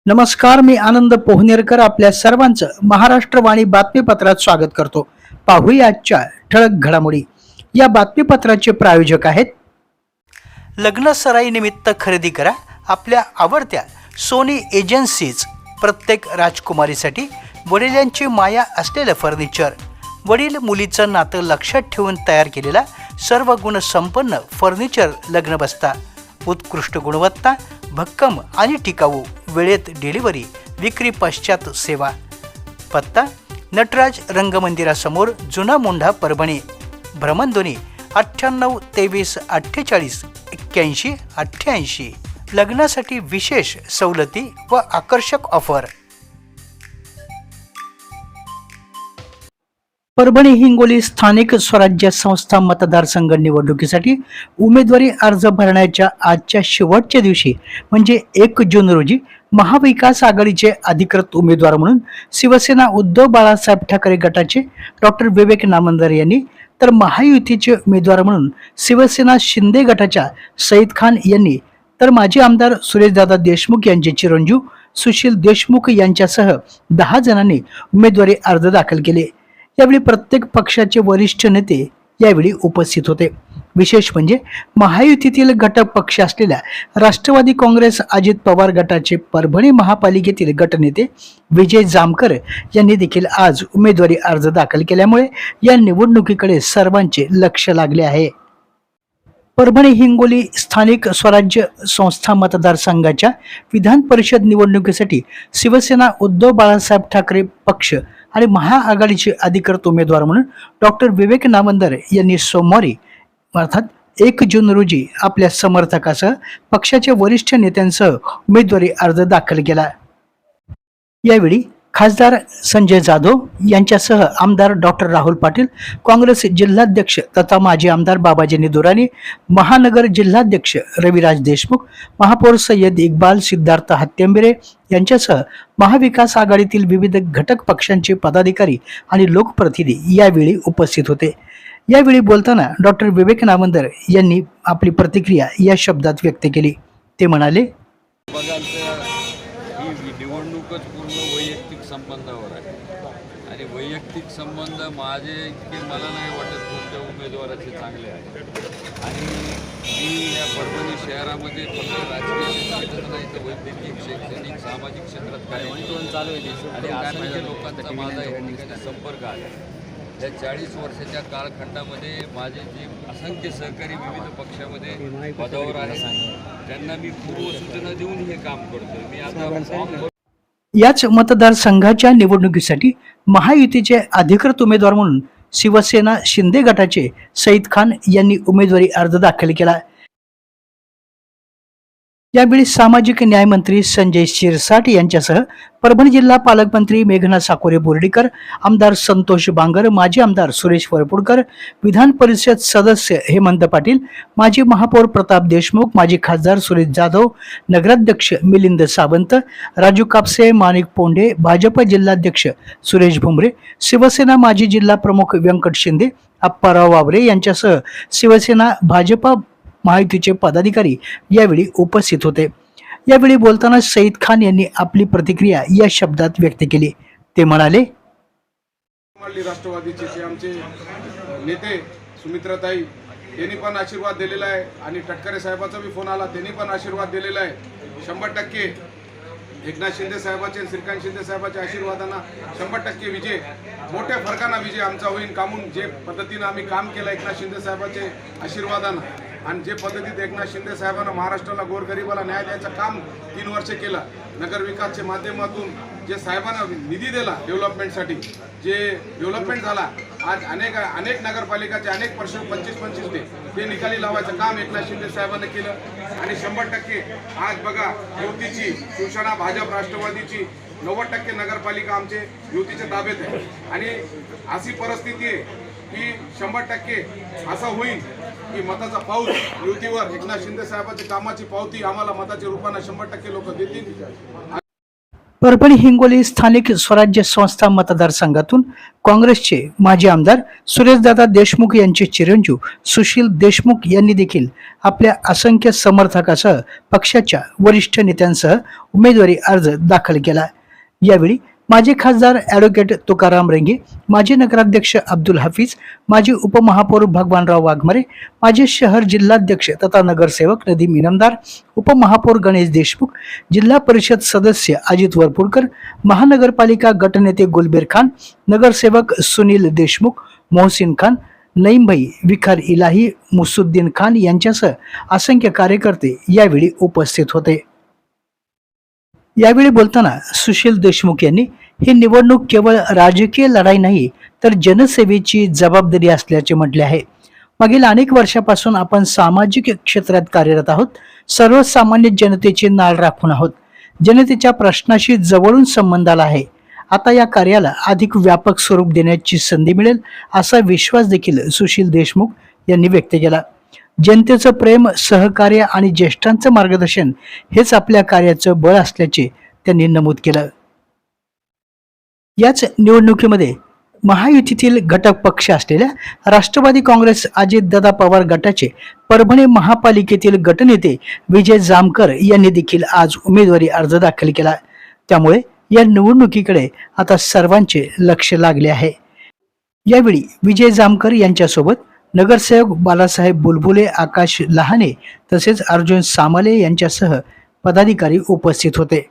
नमस्कार, मी आनंद पोहनेरकर आपल्या सर्वांचं महाराष्ट्रवाणी बातमीपत्रात स्वागत करतो. पाहूया आजच्या ठळक घडामोडी. या बातमीपत्राचे प्रायोजक आहेत लग्न सराई निमित्त खरेदी करा आपल्या आवडत्या सोनी एजन्सीज. प्रत्येक राजकुमारीसाठी वडिलांची माया असलेलं फर्निचर. वडील मुलीचं नातं लक्षात ठेवून तयार केलेला सर्व गुण संपन्न फर्निचर लग्न बसता. उत्कृष्ट गुणवत्ता, भक्कम आणि टिकाऊ, वेळेत डिलिव्हरी, विक्री पश्चात सेवा. पत्ता नटराज रंगमंदिरासमोर, जुना मोंढा, परभणी. भ्रमणध्वनी 98 23 48 81 88. लग्नासाठी विशेष सवलती व आकर्षक ऑफर. परभणी हिंगोली स्थानिक स्वराज्य संस्था मतदारसंघ निवडणुकीसाठी उमेदवारी अर्ज भरण्याच्या आजच्या शेवटच्या दिवशी म्हणजे 1 जून रोजी महाविकास आघाडीचे अधिकृत उमेदवार म्हणून शिवसेना उद्धव बाळासाहेब ठाकरे गटाचे डॉक्टर विवेक नामंदर यांनी, तर महायुतीचे उमेदवार म्हणून शिवसेना शिंदे गटाच्या सईद खान यांनी, तर माजी आमदार सुरेशदादा देशमुख यांचे चिरंजीव सुशील देशमुख यांच्यासह 10 जणांनी उमेदवारी अर्ज दाखल केले. यावेळी प्रत्येक पक्षाचे वरिष्ठ नेते यावेळी उपस्थित होते. विशेष म्हणजे महायुतीतील घटक पक्ष असलेल्या राष्ट्रवादी काँग्रेस अजित पवार गटाचे परभणी महापालिकेतील गटनेते विजय जामकर यांनी देखील आज उमेदवारी अर्ज दाखल केल्यामुळे या निवडणुकीकडे सर्वांचे लक्ष लागले आहे. परभणी हिंगोली स्थानिक स्वराज्य संस्था मतदारसंघाच्या विधान परिषद निवडणुकीसाठी शिवसेना उद्धव बाळासाहेब ठाकरे पक्ष आणि महाआघाडीचे अधिकृत उमेदवार म्हणून डॉक्टर विवेक नामंदर यांनी सोमवारी अर्थात 1 जून रोजी आपल्या समर्थकासह पक्षाच्या वरिष्ठ नेत्यांसह उमेदवारी अर्ज दाखल केला. यावेळी खासदार संजय जाधव यांच्यासह आमदार डॉक्टर राहुल पाटील, काँग्रेस जिल्हाध्यक्ष तथा माजी आमदार बाबाजी दुराणी, महानगर जिल्हाध्यक्ष रविराज देशमुख, महापौर सय्यद इक्बाल, सिद्धार्थ हत्तेंबरे यांच्यासह महाविकास आघाडीतील विविध घटक पक्षांचे पदाधिकारी आणि लोकप्रतिनिधी यावेळी उपस्थित होते. यावेळी बोलताना डॉक्टर विवेक नामंदर यांनी आपली प्रतिक्रिया या शब्दात व्यक्त केली. ते म्हणाले, निवडणूकच पूर्ण वैयक्तिक संबंधावर आहे आणि वैयक्तिक संबंध माझे इतके मला नाही वाटत कोणत्या उमेदवाराचे चांगले आहेत. आणि मी या परभणी शहरामध्ये फक्त राजकीय क्षेत्रातच नाही तर वैद्यकीय, शैक्षणिक, सामाजिक क्षेत्रात काय चालू आहे आणि असंख्य लोकांचा माझा या ठिकाणी संपर्क आहे. या 40 वर्षाच्या कालखंडामध्ये माझे जे असंख्य सहकारी विविध पक्षामध्ये पदावर आहेत त्यांना मी पूर्वसूचना देऊन हे काम करतो. मी आता याच मतदारसंघाच्या निवडणुकीसाठी महायुतीचे अधिकृत उमेदवार म्हणून शिवसेना शिंदे गटाचे सईद खान यांनी उमेदवारी अर्ज दाखल केला. यावेळी सामाजिक न्याय मंत्री संजय शिरसाट यांच्यासह परभणी जिल्हा पालकमंत्री मेघना साकोरे बोर्डीकर, आमदार संतोष बांगर, माजी आमदार सुरेश वरपुडकर, विधान परिषद सदस्य हेमंत पाटील, माजी महापौर प्रताप देशमुख, माजी खासदार सुरेश जाधव, नगराध्यक्ष मिलिंद सावंत, राजू कापसे, माणिक पोंडे, भाजप जिल्हाध्यक्ष सुरेश भुमरे, शिवसेना माजी जिल्हा प्रमुख व्यंकट शिंदे, अप्पाराव वावरे यांच्यासह शिवसेना भाजप महायुतीचे पदाधिकारी यावेळी उपस्थित होते. यावेळी बोलताना सईद खान यांनी आपली प्रतिक्रिया या शब्दात व्यक्त केली. ते म्हणाले, राष्ट्रवादीचे जे आमचे नेते सुमित्राताई यांनी पण आशीर्वाद दिलेला आहे आणि टटकरे साहेबाचा बी फोन आला, त्यांनी पण आशीर्वाद दिलेला आहे. 100% एकनाथ शिंदे साहेबाचे, श्रीकांत शिंदे साहेबाच्या आशीर्वादांना 100% विजय, मोठ्या फरकाना विजय आमचा होईल. कामून जे पद्धतीनं आम्ही काम केलं एकनाथ शिंदे साहेबाचे आशीर्वादानं आणि जे पद्धतीत एकनाथ शिंदे साहेबांना महाराष्ट्राला गोरगरिबाला न्याय द्यायचं काम 3 वर्ष केलं. नगर विकासच्या माध्यमातून जे साहेबांना निधी दिला डेव्हलपमेंटसाठी, जे डेव्हलपमेंट झाला, आज अनेक नगरपालिकाचे अनेक वर्ष 25 ते निकाली लावायचं काम एकनाथ शिंदे साहेबांनी केलं. आणि 100% आज बघा युतीची शिवसेना भाजप राष्ट्रवादीची 90% नगरपालिका आमचे युतीच्या ताब्यात आहे. आणि अशी परिस्थिती आहे की 100% असं होईल की मताचा पाऊस युतीवर, एकनाथ शिंदे साहेबांच्या कामाची पावती आम्हाला मताच्या रूपाने 100% लोक देतील. परभणी हिंगोली स्थानिक स्वराज्य संस्था मतदारसंघातून काँग्रेसचे माजी आमदार सुरेशदादा देशमुख यांचे चिरंजीव सुशील देशमुख यांनी देखील आपल्या असंख्य समर्थकासह पक्षाच्या वरिष्ठ नेत्यांसह उमेदवारी अर्ज दाखल केला। यावेळी माजी खासदार ॲडव्होकेट तुकाराम रेंगे, माजी नगराध्यक्ष अब्दुल हफीज, माजी उपमहापौर भगवानराव वाघमारे, माजी शहर जिल्हाध्यक्ष तथा नगरसेवक नदीम इनामदार, उपमहापौर गणेश देशमुख, जिल्हा परिषद सदस्य अजित वरपुडकर, महानगरपालिका गटनेते गुलबेर खान, नगरसेवक सुनील देशमुख, मोहसिन खान, नईमभाई विखार इलाही, मुसुद्दीन खान यांच्यासह असंख्य कार्यकर्ते यावेळी उपस्थित होते। यावेळी बोलताना सुशील देशमुख यांनी ही निवडणूक केवळ राजकीय लढाई नाही तर जनसेवेची जबाबदारी असल्याचे म्हटले आहे। मागील अनेक वर्षापासून आपण सामाजिक क्षेत्रात कार्यरत आहोत, सर्वसामान्य जनतेची नाळ राखून आहोत, जनतेच्या प्रश्नाशी जवळून संबंध आला आहे। आता या कार्याला अधिक व्यापक स्वरूप देण्याची संधी मिळेल असा विश्वास देखील सुशील देशमुख यांनी व्यक्त केला। जनतेचं प्रेम, सहकार्य आणि ज्येष्ठांचं मार्गदर्शन हेच आपल्या कार्याचं बळ असल्याचे त्यांनी नमूद केलं। याच निवडणुकीमध्ये महायुतीतील घटक पक्ष असलेल्या राष्ट्रवादी काँग्रेस अजितदादा पवार गटाचे परभणी महापालिकेतील गटनेते विजय जामकर यांनी देखील आज उमेदवारी अर्ज दाखल केला। त्यामुळे या निवडणुकीकडे आता सर्वांचे लक्ष लागले आहे। यावेळी विजय जामकर यांच्यासोबत नगरसेवक बालासाहेब बुलबुले, आकाश लहाने तसेच अर्जुन सामाले यांच्यासह पदाधिकारी उपस्थित होते।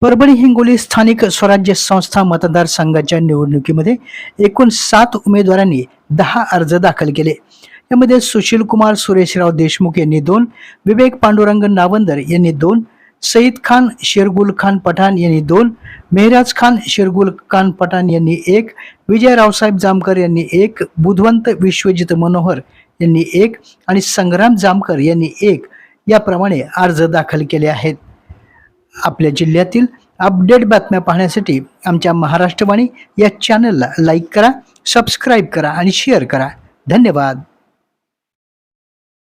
परभणी हिंगोली स्थानिक स्वराज्य संस्था मतदारसंघाच्या निवडणुकीमध्ये एकूण 7 उमेदवारांनी 10 अर्ज दाखल केले। यामध्ये सुशील कुमार सुरेशराव देशमुख यांनी 2, विवेक पांडुरंग नावंदर यांनी 2, सईद खान शेरगुल खान पठाण यांनी 2, मेहराज खान शेरगुल खान पठाण यांनी 1, विजय रावसाहेब जामकर यांनी 1, बुधवंत विश्वजित मनोहर यांनी 1 आणि संग्राम जामकर यांनी 1 याप्रमाणे अर्ज दाखल केले आहेत। आपल्या जिल्ह्यातील अपडेट बातम्या पाहण्यासाठी आमच्या महाराष्ट्रवाणी या चॅनलला लाईक करा, सबस्क्राईब करा आणि शेअर करा। धन्यवाद।